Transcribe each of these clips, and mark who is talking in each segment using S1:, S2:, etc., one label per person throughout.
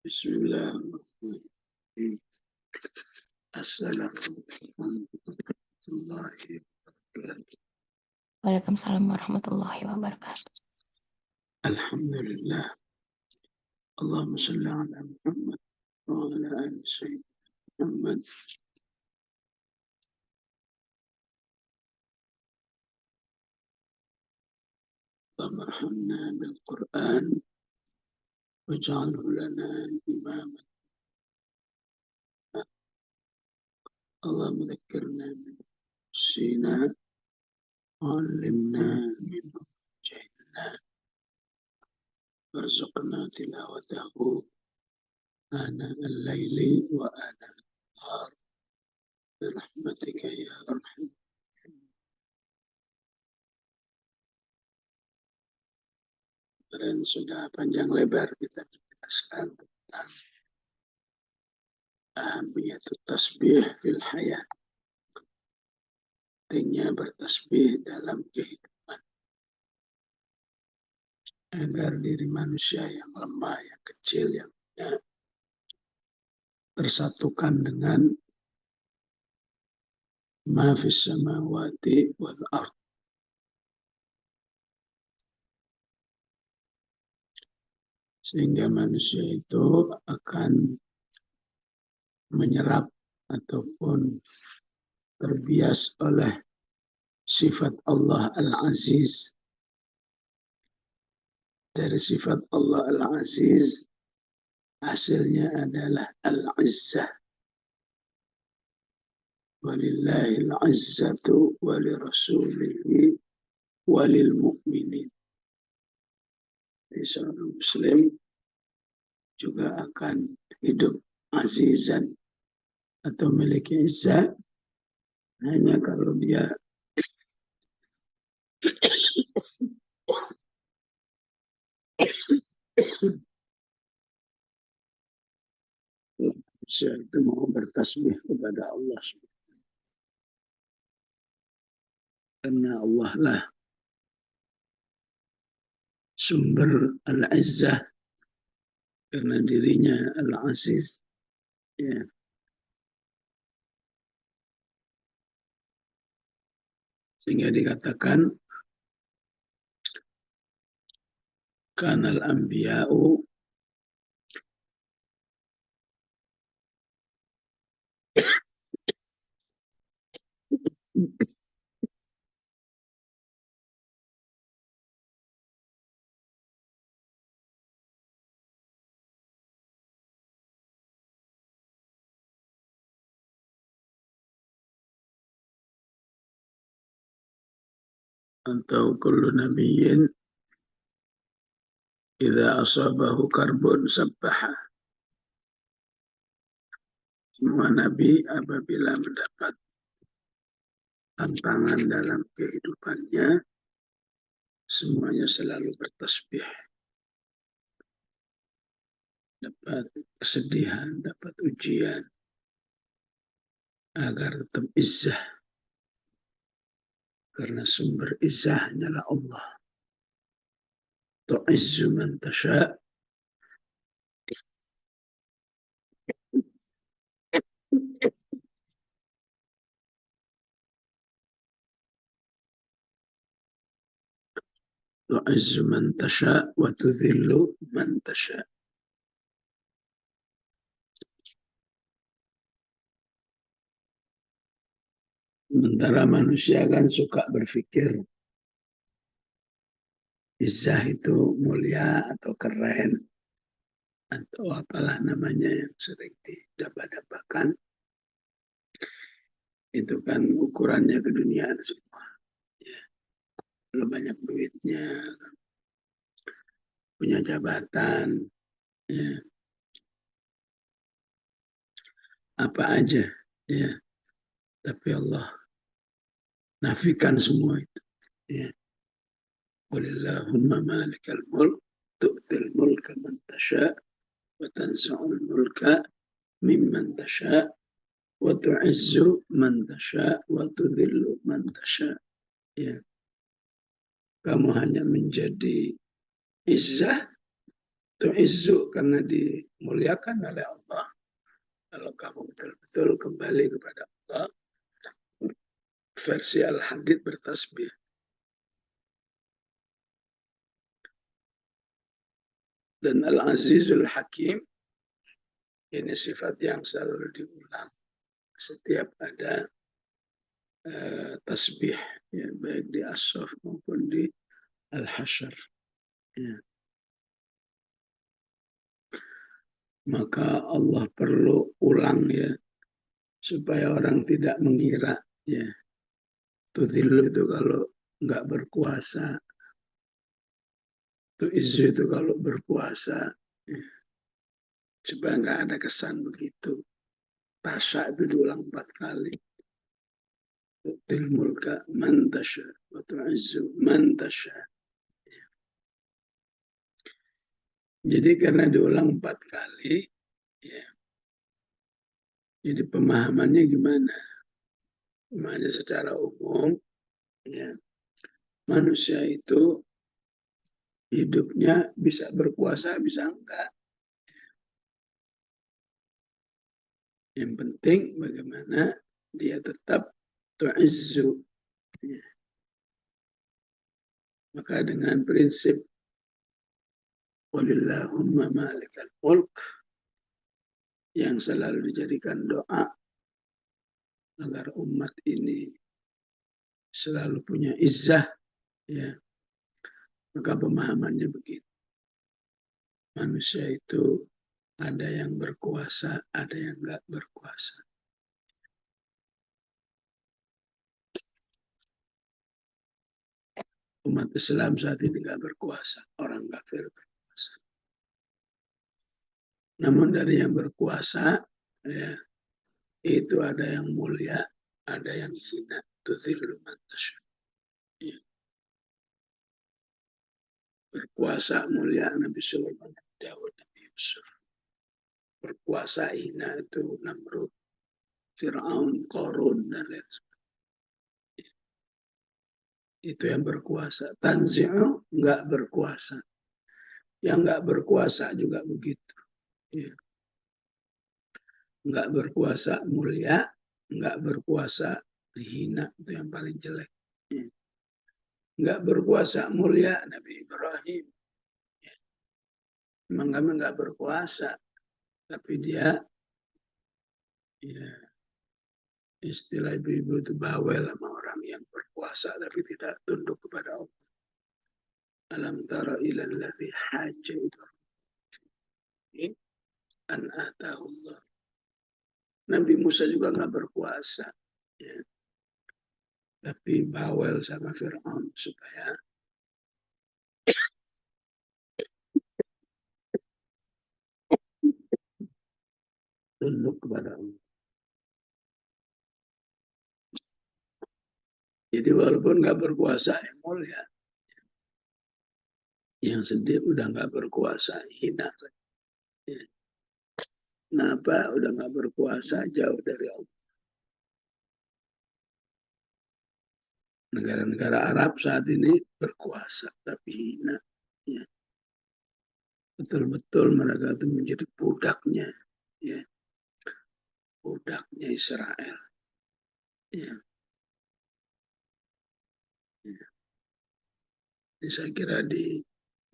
S1: Bismillahirrahmanirrahim. Assalamualaikum warahmatullahi wabarakatuh.
S2: Waalaikumsalam warahmatullahi wabarakatuh.
S1: Alhamdulillah. Allahumma salli ala Muhammad wa ala ali sayyidina Muhammad. Allahumma arhamna bil Qur'an waj'alhu lana imaman. Allahumma dhakkirna min sina wa'allimna minhu jahilna warzuqna tilawatahu ana al-laili wa ana al-nahar birahmatika ya arham. Dan sudah panjang lebar kita menjelaskan tentang ahmiyatut tasbih fil hayat. Pentingnya bertasbih dalam kehidupan agar diri manusia yang lemah, yang kecil, yang tersatukan dengan ma fis samawati wal ardh. Sehingga manusia itu akan menyerap ataupun terbias oleh sifat Allah Al-Aziz. Dari sifat Allah Al-Aziz, hasilnya adalah Al-Izzah. Walillahil izzatu walirasulihi walil mu'minin. Seorang muslim juga akan hidup azizan atau memiliki izzah hanya kalau dia manusia itu mau bertasbih kepada Allah. Karena Allah lah sumber al-izzah, karena dirinya al-aziz. Ya. Sehingga dikatakan kanal anbiya'u atau kullu nabiyyin idza asabahu karbun sabbaha. Semua nabi apabila mendapat tantangan dalam kehidupannya, semuanya selalu bertasbih. Dapat kesedihan, dapat ujian, agar tetap izzah. Karena sumber izzah hanyalah Allah. Tu'izzu man tasha' tu'izzu man tasha' wa tudhillu man tasha'. Sementara manusia kan suka berpikir izzah itu mulia atau keren atau apalah namanya yang sering didaba-dabakan. Itu kan ukurannya keduniaan semua. Ya. Kalau banyak duitnya, punya jabatan, ya. Apa aja, ya. Tapi Allah nafikan semua itu. Ya. Qulillahumma malikal mulk tu'til mulka man tasha' wa tanzi'ul mulka mimman tasha' wa tu'izzu man tasha' wa tudhillu man tasha'. Ya. Kamu hanya menjadi izzah Tu'izzu karena dimuliakan oleh Allah. Kalau kamu betul-betul kembali kepada Allah, versi Al-Hadid bertasbih. Dan Al-Azizul Hakim, ini sifat yang selalu diulang setiap ada tasbih, ya, baik di As-Saff maupun di Al-Hasyr. Ya. Maka Allah perlu ulang ya, supaya orang tidak mengira ya. Tudhillu itu kalau nggak berkuasa, tu'izzu itu kalau berkuasa, ya. Supaya nggak ada kesan begitu. Tasya itu diulang 4 kali. Tu'til mulka man tasya wa tu'izzu man tasya. Jadi karena diulang 4 kali, ya, jadi pemahamannya gimana? Pemahamannya secara umum, ya, manusia itu hidupnya bisa berkuasa, bisa enggak. Yang penting bagaimana dia tetap tu'izzu. Ya. Maka dengan prinsip Qulillahumma malikal mulk yang selalu dijadikan doa agar umat ini selalu punya izzah, ya, maka pemahamannya begitu. Manusia itu ada yang berkuasa, ada yang enggak berkuasa. Umat Islam saat ini enggak berkuasa, orang kafir berkuasa. Namun dari yang berkuasa, ya, itu ada yang mulia, ada yang hina. Tudzillu man tasya. Ya. Berkuasa mulia Nabi Sulaiman, Daud, Nabi Yusuf. Berkuasa hina itu Namrud, Fir'aun, Qarun, dan lain sebagainya. Itu yang berkuasa. Tanzi'u enggak berkuasa. Yang enggak berkuasa juga begitu. Ya. Enggak berkuasa mulia, enggak berkuasa hina, itu yang paling jelek. Ya. Enggak berkuasa mulia Nabi Ibrahim. Ya. Memang kami enggak berkuasa, tapi dia, ya, istilah ibu-ibu itu bawel sama orang yang berkuasa tapi tidak tunduk kepada Allah. Alam tara ilal ladzi haja Ibrahim an atahullah. Nabi Musa juga nggak berkuasa, ya. Tapi bawel sama Fir'aun supaya tunduk kepada Allah. Jadi walaupun nggak berkuasa yang mulia, yang sedih udah nggak berkuasa, hina. Ya. Kenapa udah nggak berkuasa, jauh dari Allah. Negara-negara Arab saat ini berkuasa, tapi hina. Ya. Betul-betul mereka itu menjadi budaknya, ya, budaknya Israel. Ya. Ya. Ini saya kira di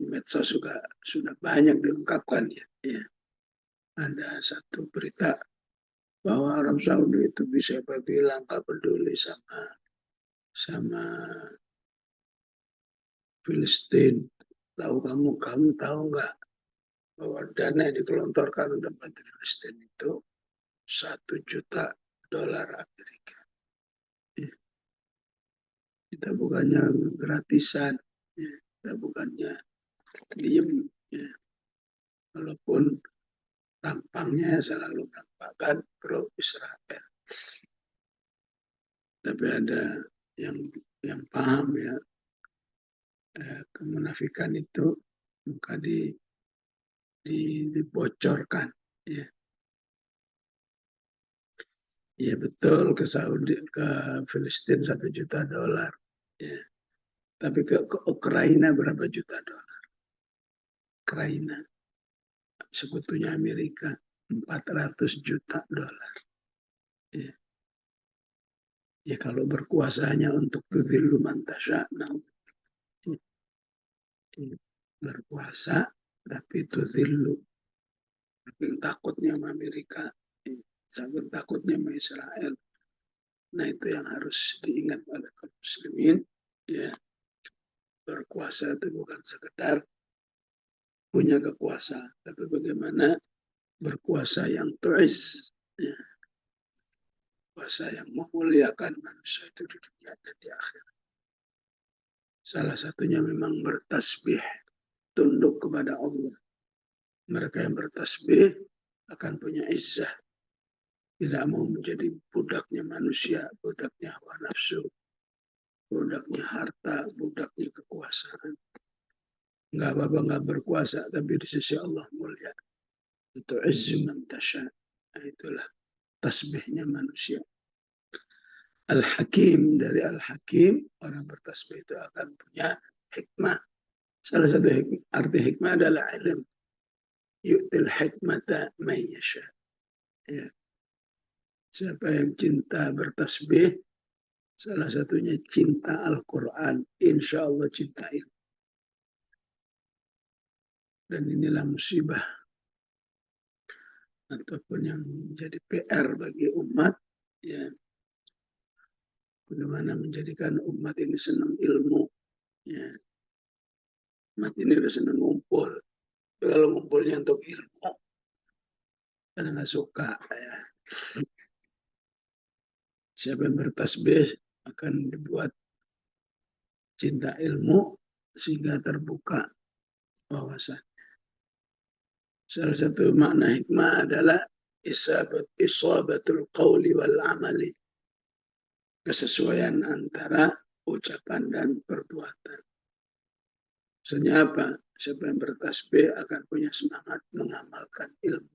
S1: medsos juga sudah banyak diungkapkan, ya. Ya. Ada satu berita bahwa Arab Saudi itu bisa bilang nggak peduli sama Filistin. Kamu tahu nggak bahwa dana yang digelontorkan untuk bantu Filistin itu 1 juta dolar Amerika. Ya. Kita bukannya gratisan, ya. Kita bukannya diem, ya. Walaupun tampangnya selalu menampakkan pro Israel, tapi ada yang paham, ya, kemunafikan itu maka dibocorkan, ya. Ya betul, ke Saudi, ke Filistin 1 juta dolar, ya. Tapi ke Ukraina berapa juta dolar? Ukraina sekutunya Amerika, 400 juta dolar. Ya. Ya kalau berkuasanya untuk tudhillu man tasya, nah, berkuasa tapi tudhillu. Saking takutnya sama Amerika, saking takutnya sama Israel. Nah itu yang harus diingat oleh kaum muslimin. Ya, berkuasa itu bukan sekedar punya kekuasaan, tapi bagaimana berkuasa yang tu'is, ya, kuasa yang memuliakan manusia itu di dunia dan di akhirat. Salah satunya memang bertasbih, tunduk kepada Allah. Mereka yang bertasbih akan punya izzah, tidak mau menjadi budaknya manusia, budaknya hawa nafsu, budaknya harta, budaknya kekuasaan. Enggak apa-apa enggak berkuasa, tapi di sisi Allah mulia. Itu izzu man tasya. Nah, itulah tasbihnya manusia. Al-Hakim, dari Al-Hakim, orang bertasbih itu akan punya hikmah. Salah satu arti hikmah adalah ilm. Yu'til hikmata man yasha. Ya. Siapa yang cinta bertasbih, salah satunya cinta Al-Quran. Insya Allah cinta ilmu. Dan inilah musibah ataupun yang menjadi PR bagi umat, ya, bagaimana menjadikan umat ini senang ilmu, ya. Umat ini udah senang ngumpul, kalau ngumpulnya untuk ilmu kadang nggak suka, ya. Siapa yang bertasbih akan dibuat cinta ilmu sehingga terbuka wawasan. Salah satu makna hikmah adalah isabatul qawli wal amali, kesesuaian antara ucapan dan perbuatan. Maksudnya apa? Siapa yang bertasbih akan punya semangat mengamalkan ilmu.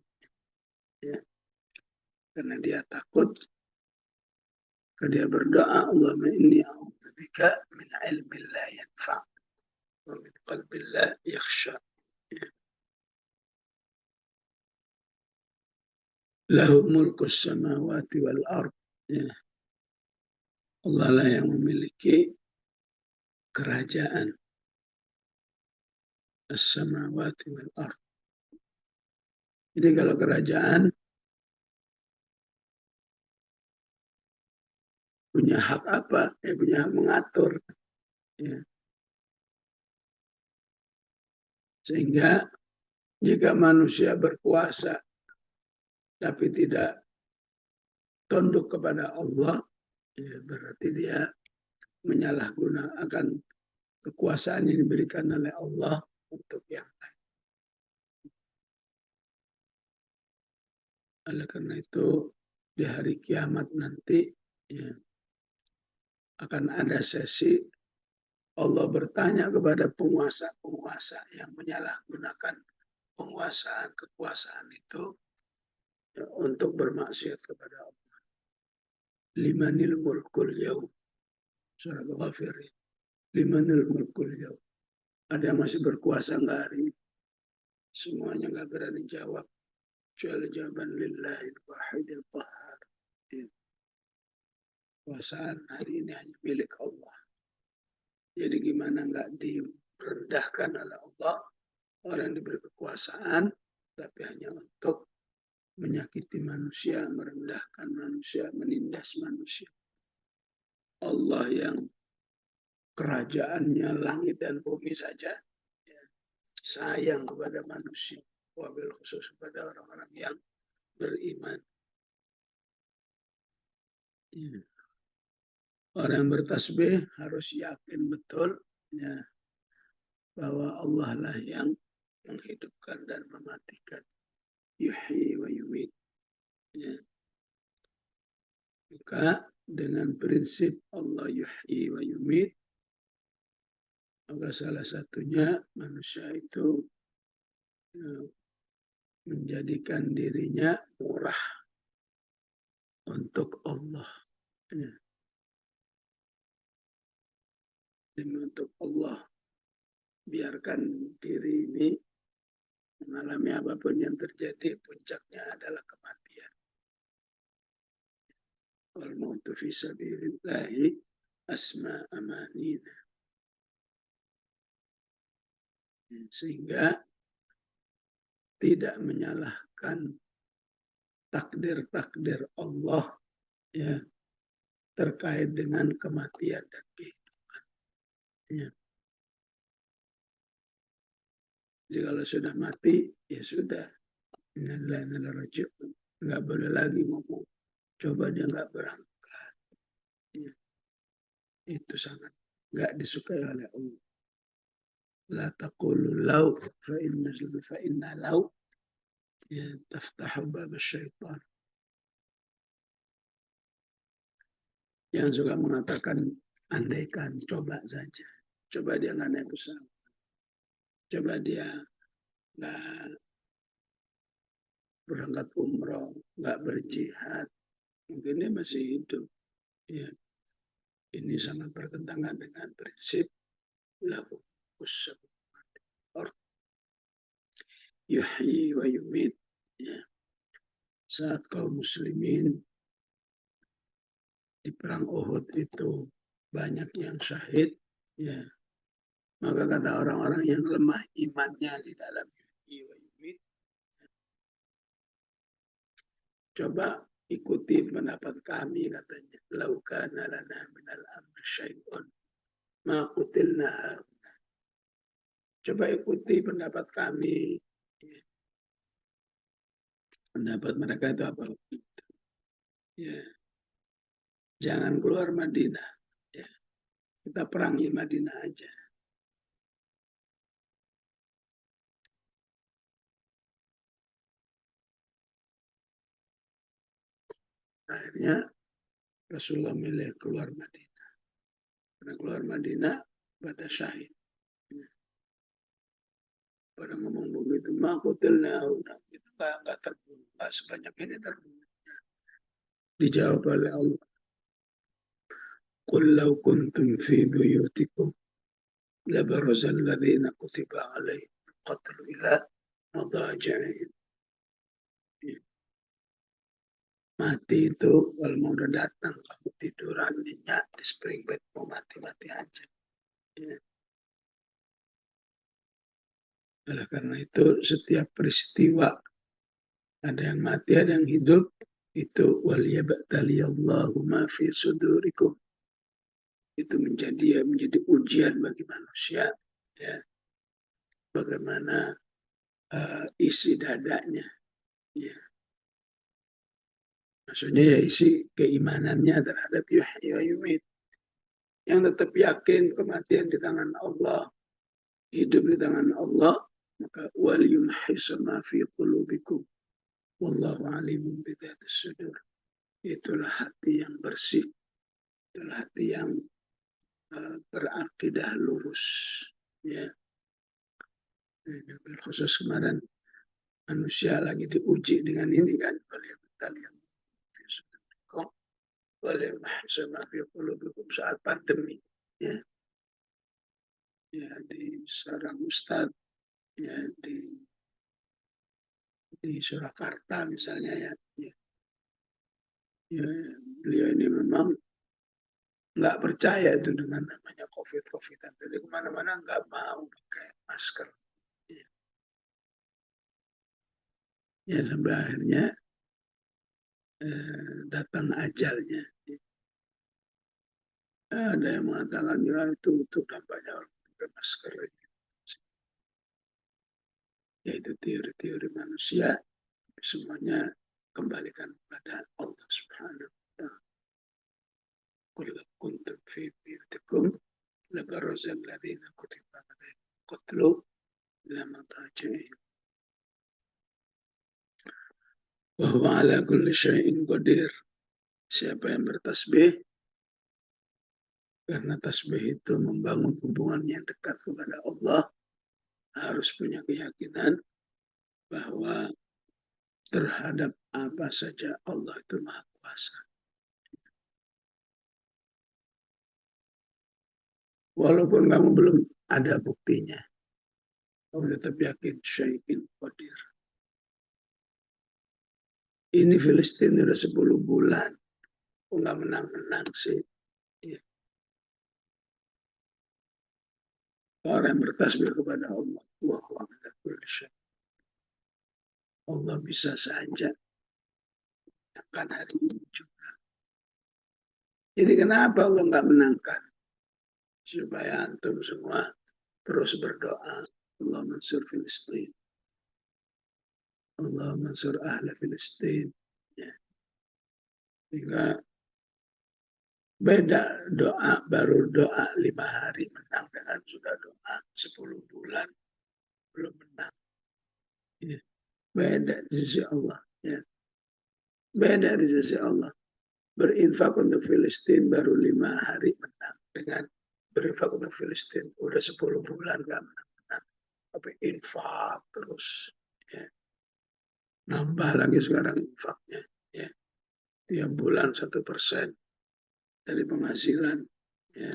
S1: Ya. Karena dia takut, dia berdoa, Allahumma inni a'udzubika min ilmin la yanfa' wa min qalbin la yakhsha. Ya. Lahu mulkus samawati wal ard. Ya. Allah lah yang memiliki kerajaan as-samawati wal ard. Jadi kalau kerajaan punya hak apa? Ya punya hak mengatur. Ya. Sehingga jika manusia berkuasa tapi tidak tunduk kepada Allah, ya berarti dia menyalahgunakan kekuasaan yang diberikan oleh Allah untuk yang lain. Oleh karena itu di hari kiamat nanti, ya, akan ada sesi Allah bertanya kepada penguasa-penguasa yang menyalahgunakan penguasaan kekuasaan itu, ya, untuk bermaksiat kepada Allah. Limanil mulkul yaum. Surat Ghafir. Limanil mulkul yaum. Ada yang masih berkuasa enggak hari ini? Semuanya enggak berani jawab. Kecuali jawaban lillahi wahidil qahar. Kekuasaan hari ini hanya milik Allah. Jadi gimana enggak direndahkan oleh Allah, orang diberi kekuasaan, tapi hanya untuk menyakiti manusia, merendahkan manusia, menindas manusia. Allah yang kerajaannya langit dan bumi saja, ya, sayang kepada manusia, wabil khusus kepada orang-orang yang beriman. Ya. Orang yang bertasbih harus yakin betul, ya, bahwa Allah lah yang menghidupkan dan mematikan. Yuhyi wa yumit. Ya. Maka dengan prinsip Allah yuhyi wa yumit, maka salah satunya manusia itu, ya, menjadikan dirinya murah untuk Allah. Ya. Dan untuk Allah biarkan diri ini mengalami apapun yang terjadi, puncaknya adalah kematian. Wal mautu fi sabilillahi asma amanina. Sehingga tidak menyalahkan takdir-takdir Allah ya terkait dengan kematian dan kehidupan. Ya. Jadi kalau sudah mati, ya sudah. Nggak boleh lagi ngomong. Coba dia nggak berangkat. Ya. Itu sangat nggak disukai oleh Allah. La taqulu law fa inna law ya taftahu bab syaitan. Yang suka mengatakan andaikan, coba saja. Coba dia nggak naik pesawat. Coba dia nggak berangkat umroh, nggak berjihad. Mungkin dia masih hidup. Ya, ini sangat bertentangan dengan prinsip lahu usabur yuhyi wa yumit. Ya. Saat kaum muslimin di perang Uhud itu banyak yang syahid, ya, maka kata orang-orang yang lemah imannya di dalam yuhyi wa yumit, coba ikuti pendapat kami katanya. Laukana lana minal amri syai'un ma qutilna. Coba ikuti pendapat kami. Pendapat mereka itu apa? Ya, jangan keluar Madinah. Ya, kita perangi Madinah aja. Akhirnya Rasulullah milih keluar Madinah. Karena keluar Madinah pada syahid. Pada ngomong begitu, makutilna, itu nggak terbunuh. Nggak sebanyak ini terbunuh. Dijawab oleh Allah. Qul law kuntum fi buyutikum labarazal ladzina kutiba alaihim qatlu ila madaji'ihim. Mati itu kalau mau udah datang, kamu tiduran nyenyak di spring bed, mau mati-mati aja. Ya. Oleh karena itu setiap peristiwa ada yang mati, ada yang hidup, itu waliyabtaliyallahu ma fi sudurikum. Itu menjadi ujian bagi manusia, ya. Bagaimana isi dadanya, ya. Maksudnya ya isi keimanannya terhadap yuhyi wa yumit. Yang tetap yakin kematian di tangan Allah, hidup di tangan Allah, maka waliyumhisa ma fi qulubikum wallahu alimun bidzatis sudur. Itulah hati yang bersih, itulah hati yang berakidah lurus, ya. Khusus kemarin manusia lagi diuji dengan ini kan, oleh yang oleh mahasiswa saat pandemi, ya, ya di seorang ustadz, ya di Surakarta misalnya, ya, ya, ya beliau ini memang nggak percaya itu dengan namanya COVID-an. Jadi kemana-mana nggak mau pakai masker. Ya, ya sampai akhirnya datang ajalnya. Ada yang mengatakan ya itu dampaknya orang pakai masker. Yaitu teori-teori manusia, semuanya kembalikan kepada Allah Subhanahu wa Ta'ala. Qul kuntum fi buyutikum labarazal ladzina kutiba alaihim qatlu ila madaji'ihim. Wa huwa ala kulli syai'in qadir. Siapa yang bertasbih, karena tasbih itu membangun hubungan yang dekat kepada Allah, harus punya keyakinan bahwa terhadap apa saja Allah itu Maha Kuasa. Walaupun kamu belum ada buktinya. Kamu tetap yakin syai'in qadir. Ini Filistin udah 10 bulan. Kok nggak menang-menang sih? Ya. Orang yang bertasbih kepada Allah. Allah bisa saja akan hari ini juga. Jadi kenapa Allah nggak menangkan? Supaya antum semua terus berdoa. Allah mansur Filistin. Allah mansur ahli Filistin. Ya. Sehingga beda doa, baru doa 5 hari menang dengan sudah doa 10 bulan belum menang. Ya. Beda di sisi Allah. Ya. Beda di sisi Allah. Berinfak untuk Filistin baru 5 hari menang dengan berinfak untuk Filistin. Udah 10 bulan gak menang. Tapi infak terus. Ya. Nambah lagi sekarang infaknya. Ya. Tiap bulan 1% dari penghasilan. Ya.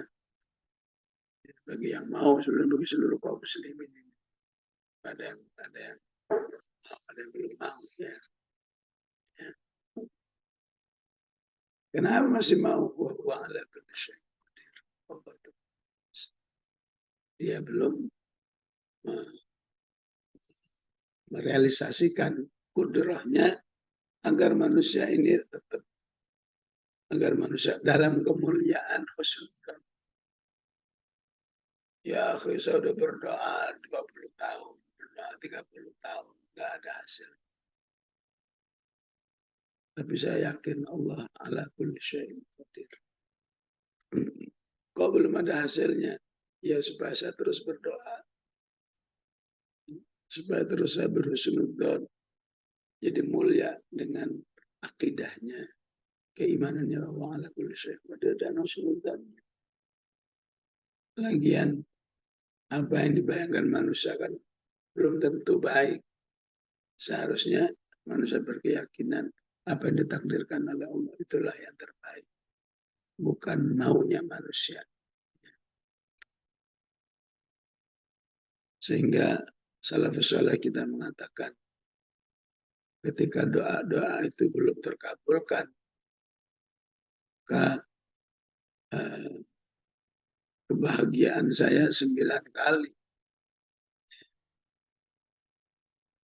S1: Bagi yang mau, bagi seluruh kaum muslimin ini. Ada yang belum mau. Ya. Ya. Kenapa masih mau? Wa ala kulli syai'in qadir. Dia belum merealisasikan kudrahnya agar manusia ini tetap, agar manusia dalam kemuliaan khususkan. Ya, saya sudah berdoa 20 tahun, berdoa 30 tahun, nggak ada hasil. Tapi saya yakin Allah ala kulli syai'in qadir. Kok belum ada hasilnya? Ya supaya saya terus berdoa. Supaya terus saya berhusnudzon. Jadi mulia dengan akidahnya. Keimanannya Allah ala kulli syai'in qadir dan husnudzon. Lagian apa yang dibayangkan manusia kan belum tentu baik. Seharusnya manusia berkeyakinan apa yang ditakdirkan oleh Allah itulah yang terbaik. Bukan maunya manusia. Sehingga salafus saleh kita mengatakan ketika doa-doa itu belum terkabulkan, maka kebahagiaan saya 9 kali.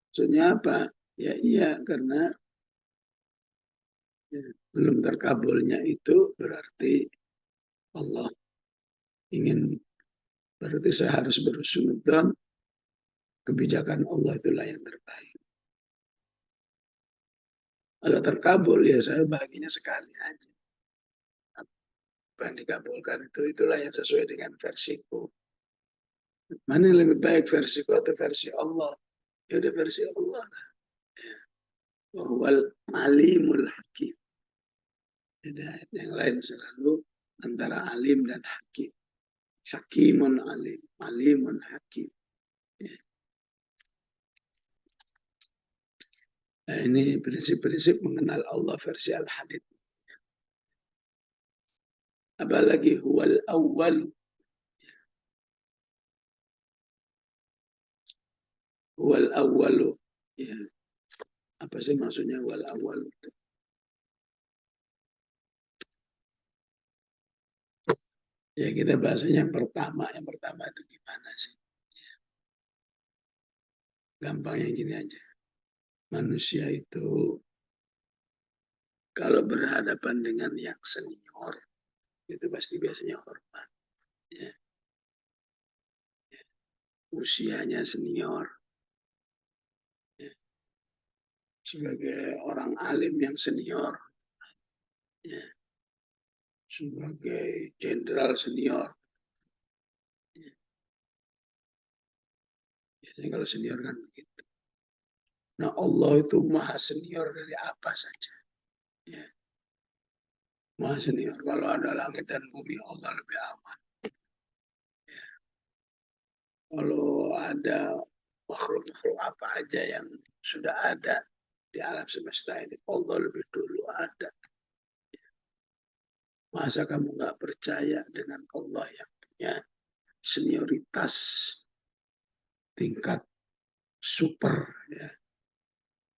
S1: Maksudnya apa? Ya iya, karena belum terkabulnya itu berarti Allah ingin, berarti saya harus berhusnudzon, kebijakan Allah itulah yang terbaik. Kalau terkabul ya saya bahagianya sekali aja. Apa yang dikabulkan itulah yang sesuai dengan versiku. Mana yang lebih baik, versiku atau versi Allah? Ya udah versi Allah. Wahwal alimul hakim. Ada yang lain selalu antara alim dan hakim. Hakimun alim, alimun hakim. Ya. Nah, ini prinsip-prinsip mengenal Allah versi Al-Hadid. Apalagi huwal awwal. Huwal awwalu. Ya. Apa sih maksudnya huwal awwal? Ya kita bahasanya yang pertama. Yang pertama itu gimana sih? Gampang yang gini aja. Manusia itu kalau berhadapan dengan yang senior, itu pasti biasanya hormat. Ya. Usianya senior. Ya. Sebagai orang alim yang senior. Ya. Sebagai jenderal senior. Ya. Biasanya kalau senior kan begitu. Nah Allah itu maha senior dari apa saja. Ya. Maha senior. Kalau ada langit dan bumi Allah lebih aman. Ya. Kalau ada makhluk-makhluk apa aja yang sudah ada di alam semesta ini, Allah lebih dulu ada. Masa kamu nggak percaya dengan Allah yang punya senioritas tingkat super, ya.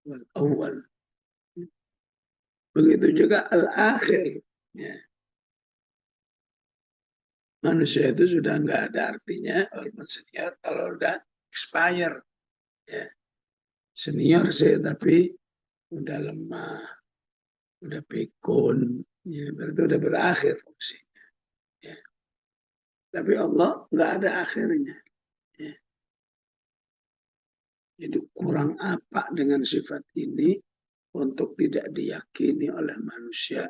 S1: Wal awal. Begitu juga al-akhir. Ya. Manusia itu sudah nggak ada artinya walaupun senior kalau udah expire. Ya. Senior sih tapi udah lemah, udah pikun, ya, berarti udah berakhir fungsinya. Ya. Tapi Allah nggak ada akhirnya. Ya. Jadi kurang apa dengan sifat ini untuk tidak diyakini oleh manusia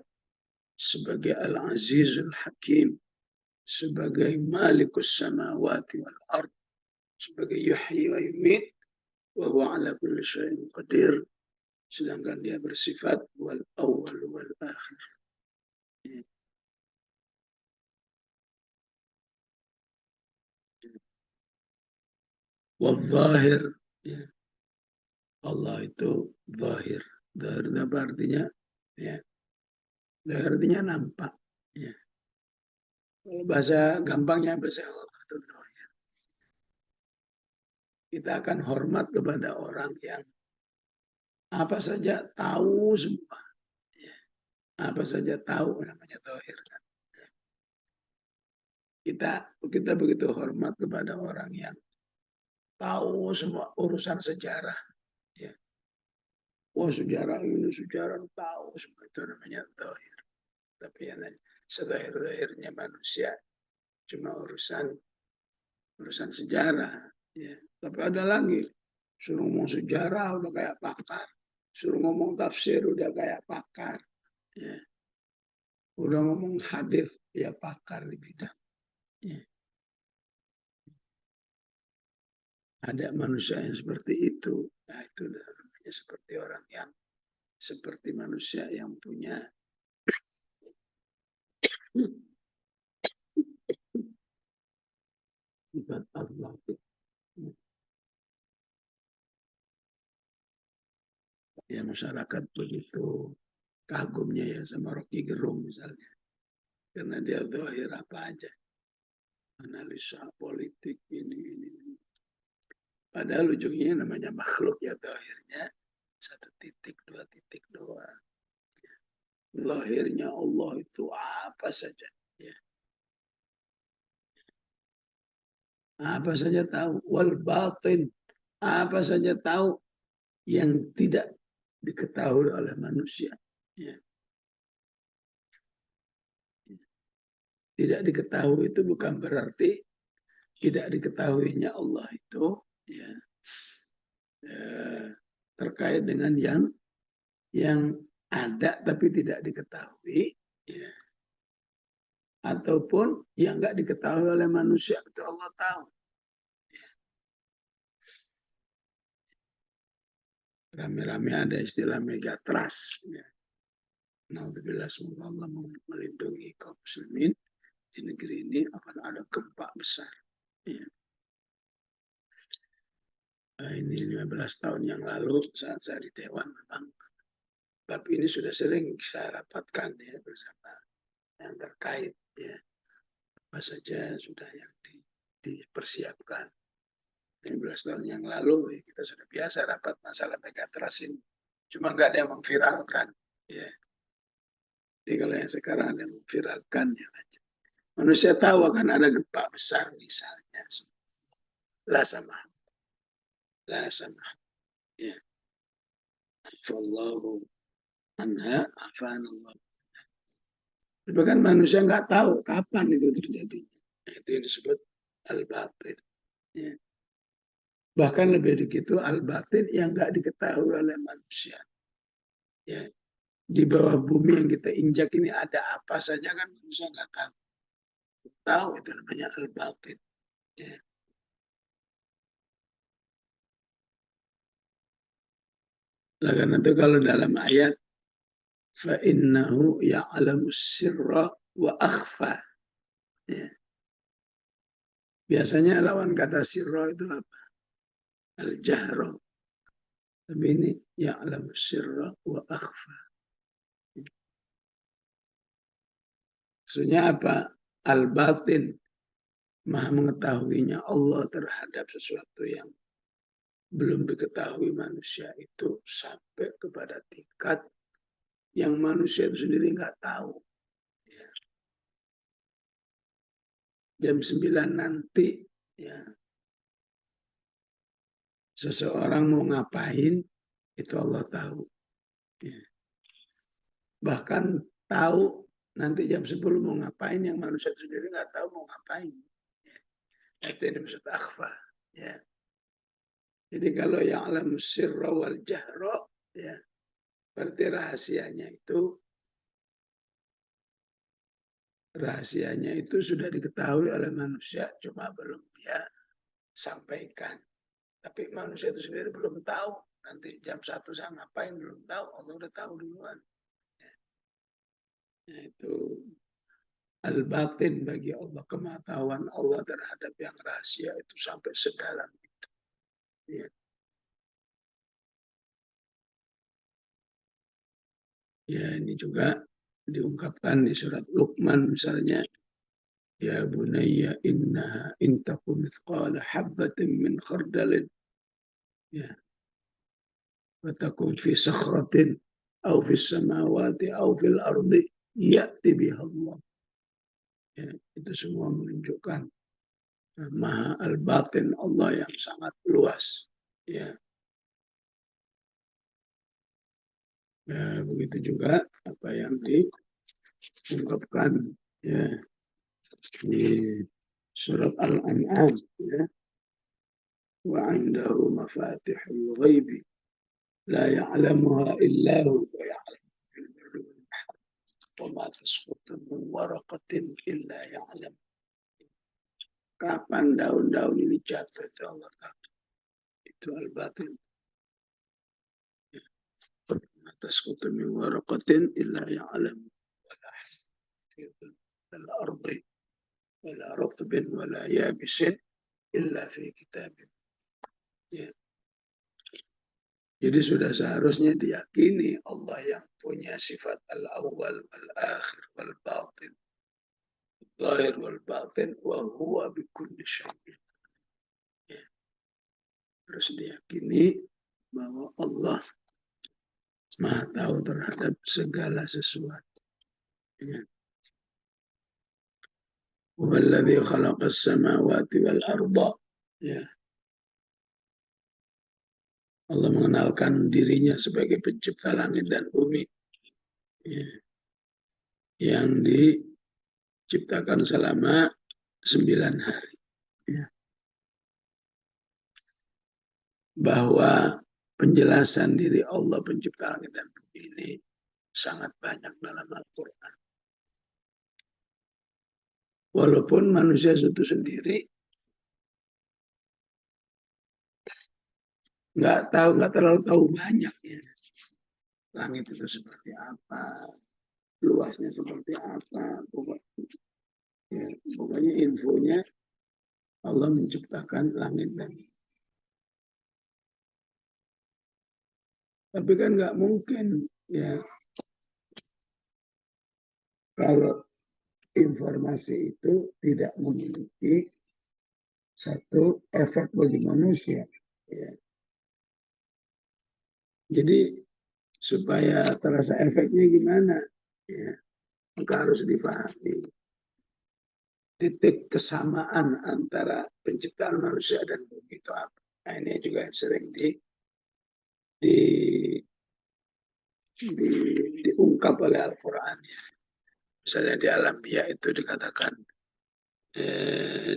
S1: sebagai Al-Azizul Hakim, sebagai Malikus Samawati wal Ard, sebagai Yuhyi wa Yumit, wa huwa ala kulli syai'in qadir, sedangkan dia bersifat wal awal wal akhir. Wal zahir, ya. Allah itu zahir. Zahir itu apa artinya? Ya. Zahir artinya nampak. Ya. Bahasa gampangnya bahasa Allah itu zahir. Kita akan hormat kepada orang yang apa saja tahu semua. Ya. Apa saja tahu namanya zahir. Kita begitu hormat kepada orang yang tahu semua urusan sejarah. Ya. Oh sejarah ini, sejarah tahu semua itu namanya zahir. Tapi yang sezahir-zahirnya manusia cuma urusan sejarah. Ya. Tapi ada lagi, suruh ngomong sejarah udah kayak pakar, suruh ngomong tafsir udah kayak pakar, ya. Udah ngomong hadis ya pakar di bidang. Ya. Ada manusia yang seperti itu, nah, itu namanya seperti orang yang seperti manusia yang punya sifat Allah. Ya masyarakat begitu kagumnya ya sama Rocky Gerung misalnya. Karena dia zahir apa aja. Analisa politik ini. Padahal ujungnya namanya makhluk ya zahirnya. 1 titik, 2 titik doang. Zahirnya Allah itu apa saja. Ya. Apa saja tahu. Wal batin. Apa saja tahu yang tidak diketahui oleh manusia. Ya. Tidak diketahui itu bukan berarti tidak diketahuinya Allah itu ya, terkait dengan yang ada tapi tidak diketahui ya, ataupun yang nggak diketahui oleh manusia itu Allah tahu. Rame-rame ada istilah megatrust. Ya. Alhamdulillah semoga Allah melindungi kaum muslimin di negeri ini akan ada gempa besar. Ya. Nah, ini 15 tahun yang lalu saat saya di Dewan memang bab ini sudah sering saya rapatkan ya bersama yang terkait ya apa saja sudah yang dipersiapkan. 15 tahun yang lalu ya, kita sudah biasa rapat masalah megatrust ini. Cuma nggak ada yang memviralkan. Ya. Jadi kalau yang sekarang ada yang memviralkan ya aja. Manusia tahu akan ada gempa besar misalnya. La sama. La sama. Ya. Allahu anha afanallah. Tapi kan manusia nggak tahu kapan itu terjadi. Itu yang disebut al-batin. Ya. Bahkan lebih begitu al-batin yang nggak diketahui oleh manusia. Ya. Di bawah bumi yang kita injak ini ada apa saja kan manusia nggak tahu. Tahu itu namanya al-batin. Ya. Nah, karena itu kalau dalam ayat فَإِنَّهُ يَعْلَمُ السِّرَّ وَأَخْفَى. Ya. Biasanya lawan kata sirro itu apa? Al-jahro. Tapi ini ya'lamu sirra wa akhfa. Maksudnya apa? Al-batin. maha mengetahuinya Allah terhadap sesuatu yang belum diketahui manusia itu sampai kepada tingkat yang manusia itu sendiri nggak tahu. Ya. Jam 9 nanti, ya, seseorang mau ngapain, itu Allah tahu. Ya. Bahkan tahu nanti jam 10 mau ngapain, yang manusia sendiri nggak tahu mau ngapain. Ya. Itu yang disebut akhfa. Ya. Jadi kalau yang alam sirra wal jahra, ya, berarti rahasianya itu sudah diketahui oleh manusia, cuma belum dia sampaikan. Tapi manusia itu sendiri belum tahu. Nanti jam 1 saya ngapain belum tahu. Allah udah tahu duluan. Ya, itu al-batin bagi Allah. Kematawan Allah terhadap yang rahasia itu sampai sedalam itu. Ya. Ya, ini juga diungkapkan di surat Luqman misalnya. Ya bunayya innaha intaku mithqala habbatin min khardalin. Ya. Watakun fi sakhratin au fi samawati au fil ardi ya'ti biha Allah. Ya, itu semua menunjukkan maha al-batin Allah yang sangat luas. Ya. Ya, begitu juga apa yang diungkapkan, ya, di surat Al-An'am, ya. Wa 'indahu mafatihul ghaibi la ya'lamuha illa hu wa ya'lamu fil barri wal bahri wa ma tasqutu min waraqatin illa ya'lam. Kapan daun-daun ini jatuh itu Allah tahu. Itu al-batin. Ma tasqutu min waraqatin illa ya'lam wa la fi al-ardi wa la ratbin wa la yabisin illa fi kitabin. Ya. Jadi sudah seharusnya diyakini Allah yang punya sifat al-awwal, al-akhir, wal-batin, al-zahir, wal-batin, wa huwa bikulli syai'in. Ya. Harus diyakini bahwa Allah Maha tahu terhadap segala sesuatu. Ya. Walladzi khalaqas samawati wal arda. Ya. Allah mengenalkan dirinya sebagai pencipta langit dan bumi, ya, yang diciptakan selama 9 hari. Ya. Bahwa penjelasan diri Allah pencipta langit dan bumi ini sangat banyak dalam Al-Quran. Walaupun manusia itu sendiri nggak terlalu tahu banyak, ya. Langit itu seperti apa, luasnya seperti apa, pokoknya infonya Allah menciptakan langit dan bumi. Tapi kan nggak mungkin, ya, kalau informasi itu tidak memiliki satu efek bagi manusia. Ya. Jadi supaya terasa efeknya gimana, ya, maka harus dipahami titik kesamaan antara penciptaan manusia dan bumi itu apa. Nah, ini juga sering diungkap oleh Al-Quran. Ya. Misalnya di Al-Anbiya itu dikatakan,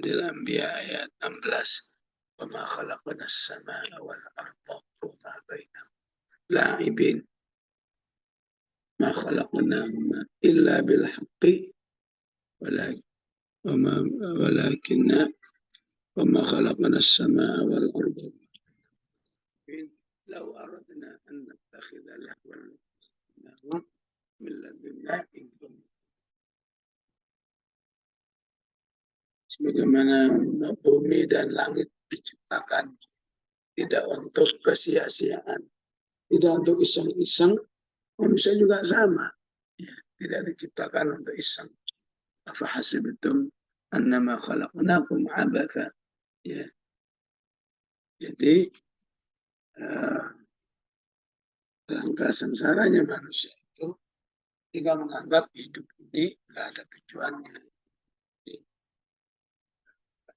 S1: di Al-Anbiya ayat 16, wa ma khalaqna as-samaa wal arda wa ma bainahuma la'ibin ma khalaqnahuma illa bil haqqi walakinna wa ma khalaqna as-samaa wal arda law aradna an nattakhidha lahwan min ladunna in kunna. Sebagaimana bumi dan langit diciptakan tidak untuk kesia-siaan, tidak untuk iseng-iseng, manusia juga sama. Ya, tidak diciptakan untuk iseng. Afahasibtum annama khalaqnakum abatha. Ya. Jadi langkah sengsaranya manusia itu jika menganggap hidup ini nggak ada tujuannya.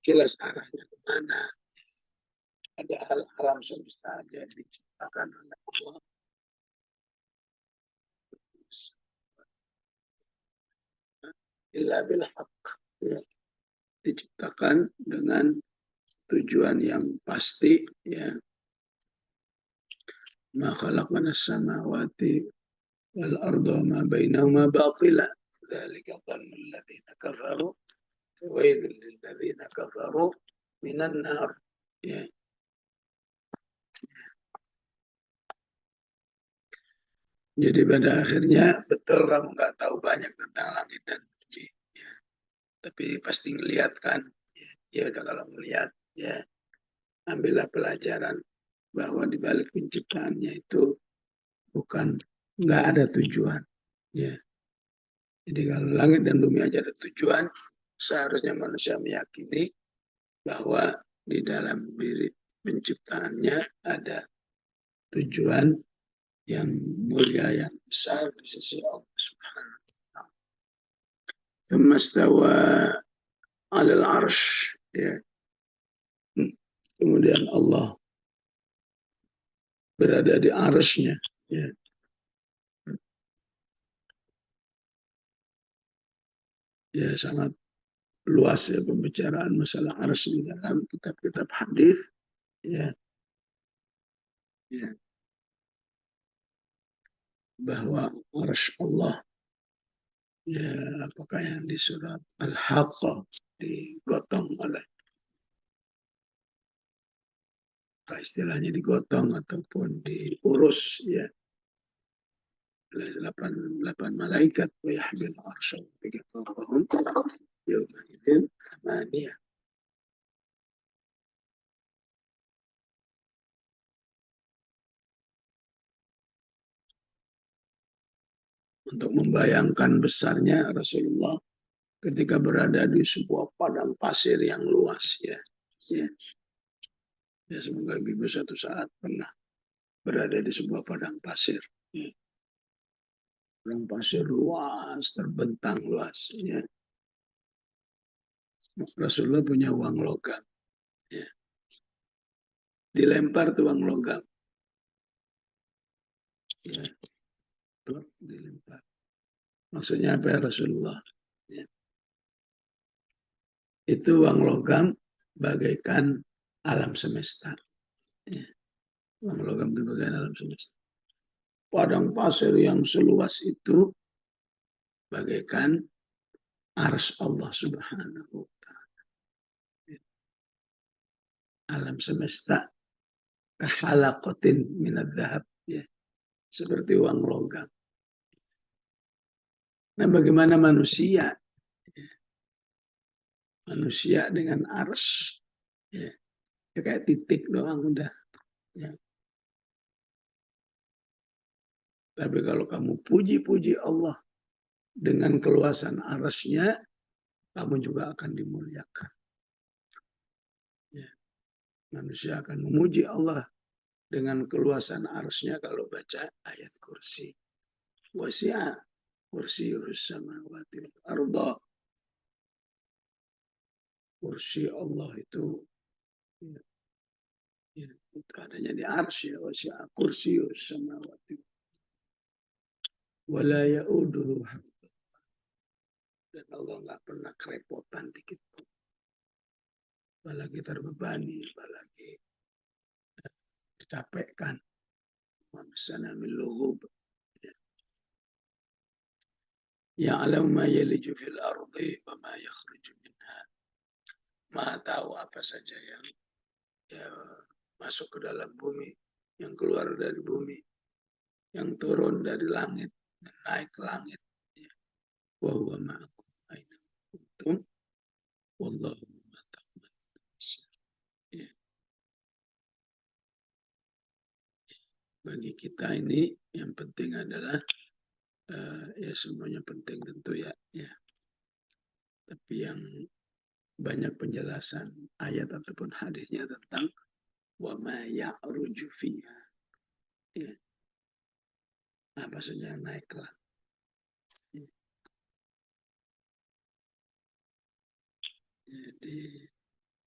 S1: Jelas arahnya kemana. Ada alam semesta aja diciptakan oleh Allah. Illa bil haqq. Ya. Diciptakan dengan tujuan yang pasti. Ya. Ma khalaqna as-samawati wal arda ma bainahuma batila. Dzalika dhannu alladziina kafaru. Fawailul lil ladziina kafaru minan nar. Ya. Jadi pada akhirnya betul kamu nggak tahu banyak tentang langit dan bumi. Ya. Tapi pasti ngelihat kan. Ya udah kalau ngelihat ya ambillah pelajaran bahwa di balik penciptaannya itu bukan nggak ada tujuan. Ya. Jadi kalau langit dan bumi aja ada tujuan, seharusnya manusia meyakini bahwa di dalam diri penciptaannya ada tujuan yang mulia, yang besar di sisi Allah Subhanahu wa taala. Tsumma stawa 'alal 'arsy. Ya. Kemudian Allah berada di arsy-Nya. Ya. Ya, sangat luas ya pembicaraan masalah arsy di dalam kitab-kitab hadis. Ya. Ya. Bahwa arsy Allah, ya, apakah yang di surat Al-Haqqah digotong oleh, istilahnya digotong ataupun diurus ya oleh 8 malaikat, wa yahmil arsy rabbika fawqahum yawma idzin thamaniyah. Untuk membayangkan besarnya Rasulullah ketika berada di sebuah padang pasir yang luas ya. Ya. Ya, semoga ibu suatu saat pernah berada di sebuah padang pasir. Ya. Padang pasir luas, terbentang luas. Ya. Rasulullah punya uang logam. Ya. Dilempar tuh uang logam. Ya. Dilempar. Maksudnya apa ya Rasulullah? Ya. Itu uang logam bagaikan alam semesta. Ya. Uang logam itu bagaikan alam semesta. Padang pasir yang seluas itu bagaikan arsy Allah Subhanahu wa taala. Alam semesta kahalaqatin minadz dzahab, ya, seperti uang logam. Nah, bagaimana manusia? Ya. Manusia dengan arsy, ya, ya kayak titik doang udah. Ya. Tapi kalau kamu puji-puji Allah dengan keluasan arsy-Nya, kamu juga akan dimuliakan. Ya. Manusia akan memuji Allah dengan keluasan arsy-Nya kalau baca ayat kursi. Wasi'a kursiyus samawati wal arda. Kursi Allah itu ya, ya, adanya di arsy. Wasi'a kursiyus samawati wala ya'uduhu hafdhuhuma. Dan Allah nggak pernah kerepotan dikit pun. Apalagi terbebani, apalagi dicapekkan. Wamisana min lughub. Ya'lamu ma yaliju fil ardi wa ma yakhruju minha. Maha tahu apa saja yang ya, masuk ke dalam bumi, yang keluar dari bumi, yang turun dari langit, dan naik ke langit. Wa huwa ma'akum aina kuntum wallahu bima ta'malun basir. Ya. Bagi kita ini yang penting adalah ya semuanya penting tentu ya. Ya. Tapi yang banyak penjelasan ayat ataupun hadisnya tentang wa ma ya'ruju fiha. Ya. Apa saja yang naik ke langit. Ya. Jadi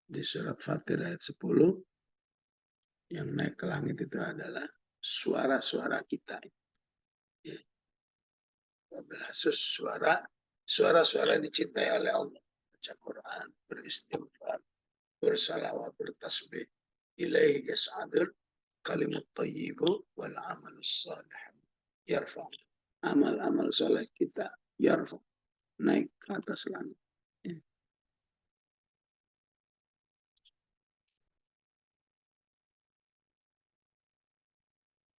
S1: di surat Fatir ayat 10 yang naik ke langit itu adalah suara-suara kita. Ya. Suara-suara dicintai oleh Allah. Baca Quran, beristighfar, bersalawat, bertasbih. Ilaihi yas'adul kalimat thayyibu wal amalus salih yarfa. Amal-amal soleh kita yarfa, naik ke atas langit. Ya.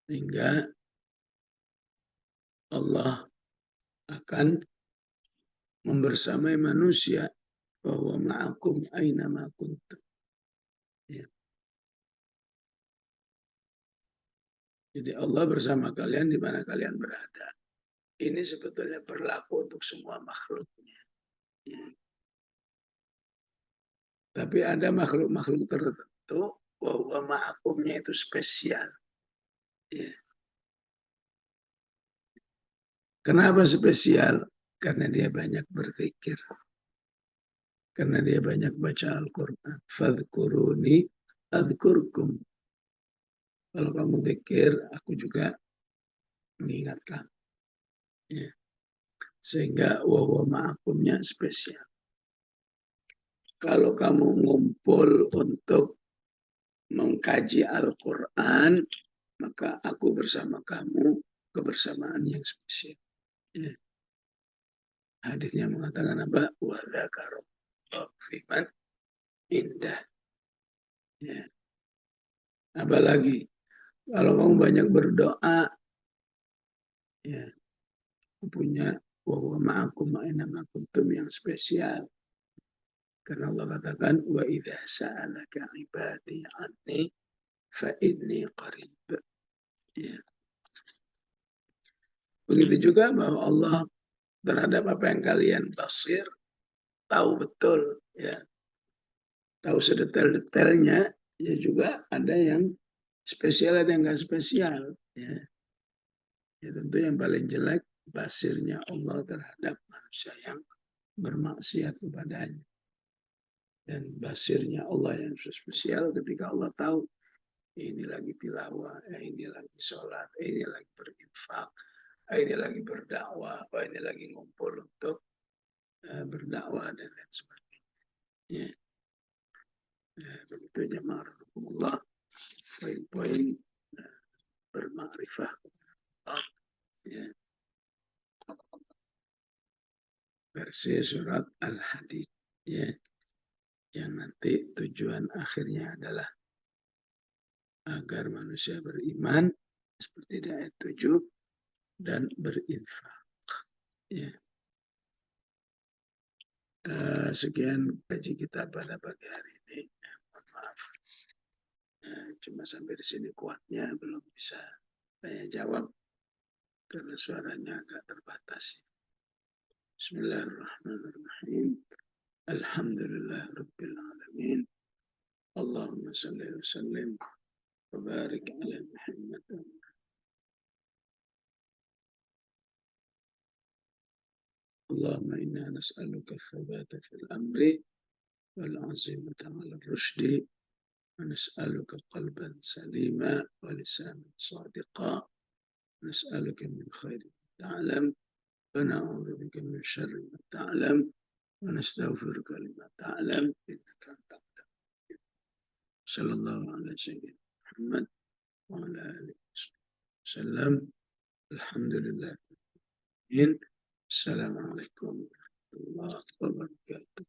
S1: Sehingga Allah akan membersamai manusia bahwa ma'akum aina ma kuntum. Ya. Jadi Allah bersama kalian di mana kalian berada. Ini sebetulnya berlaku untuk semua makhluknya. Ya. Tapi ada makhluk-makhluk tertentu bahwa ma'akumnya itu spesial. Ya. Kenapa spesial? Karena dia banyak berzikir. Karena dia banyak baca Al-Quran. Fadhkuruni adhkurkum. Kalau kamu zikir, aku juga mengingatkan. Ya. Sehingga wawa ma'akumnya spesial. Kalau kamu ngumpul untuk mengkaji Al-Quran, maka aku bersama kamu kebersamaan yang spesial. Ya. Hadisnya mengatakan apa? Wa dzakara fiman indah. Ya. Apalagi kalau kamu banyak berdoa, ya, punya wa ma'akum aina ma kuntum yang spesial. Karena Allah katakan wa idza sa'alaka ibadi anni fa inni qarib. Ya. Begitu juga bahwa Allah terhadap apa yang kalian basir, tahu betul, ya, tahu sedetail-detailnya. Ya juga ada yang spesial, ada yang nggak spesial. Ya. Ya tentu yang paling jelek basirnya Allah terhadap manusia yang bermaksiat kepadanya. Dan basirnya Allah yang spesial ketika Allah tahu ini lagi tilawah, ini lagi sholat, ini lagi berinfak, ini lagi berdakwah, ini lagi ngumpul untuk berdakwah dan lain sebagainya. Ya. Begitu jemaah rahmatullah, poin-poin bermakrifah. Ya. Versi surat Al-Hadid. Ya. Yang nanti tujuan akhirnya adalah agar manusia beriman seperti di ayat 7 dan berinfak. Ya. Sekian kaji kita pada pagi hari ini. Mohon maaf. Cuma sampai di sini kuatnya, belum bisa tanya jawab karena suaranya agak terbatas. Bismillahirrahmanirrahim. Alhamdulillah Rabbil Alamin. Allahumma salli wa sallim wa barik ala Muhammad. اللهم إنا نسألك الثبات في الأمر والعزيمة على الرشد ونسألك قلبا سليما ولسانا صادقا نسألك من خير ما تعلم ونعوذ بك من شر ما تعلم ونستغفرك لما تعلم إنك أنت العليم. صلى الله على سيدنا محمد وعلى آله وسلم. الحمد لله. السلام عليكم ورحمة الله وبركاته.